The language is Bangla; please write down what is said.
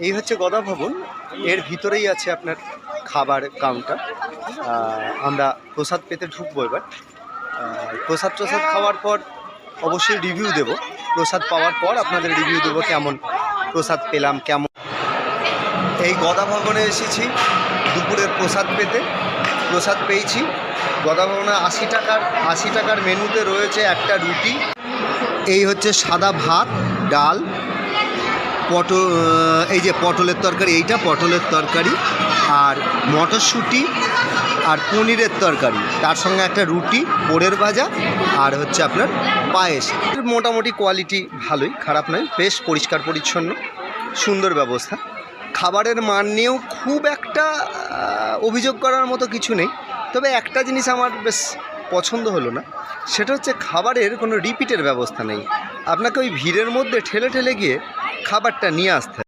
এই হচ্ছে গদা ভবন। এর ভিতরেই আছে আপনার খাবার কাউন্টার। আমরা প্রসাদ পেতে ঢুকবো এবার। প্রসাদ খাওয়ার পর অবশ্যই রিভিউ দেব। প্রসাদ পাওয়ার পর আপনাদের রিভিউ দেবো কেমন প্রসাদ পেলাম, কেমন। এই গদা ভবনে এসেছি দুপুরের প্রসাদ পেতে। প্রসাদ পেয়েছি। গদা ভবনে 80 টাকার মেনুতে রয়েছে একটা রুটি, এই হচ্ছে সাদা ভাত, ডাল, এই যে পটলের তরকারি, এইটা পটলের তরকারি, আর মটরশুঁটি আর পনিরের তরকারি, তার সঙ্গে একটা রুটি, পোড়ের ভাজা, আর হচ্ছে আপনার পায়েস। মোটামুটি কোয়ালিটি ভালোই, খারাপ নয়, বেশ পরিষ্কার পরিচ্ছন্ন, সুন্দর ব্যবস্থা। খাবারের মান নিয়েও খুব একটা অভিযোগ করার মতো কিছু নেই। তবে একটা জিনিস আমার বেশ পছন্দ হলো না, সেটা হচ্ছে খাবারের কোনো রিপিটের ব্যবস্থা নেই। আপনাকে ওই ভিড়ের মধ্যে ঠেলে গিয়ে খাবারটা নিয়ে আসতে হয়।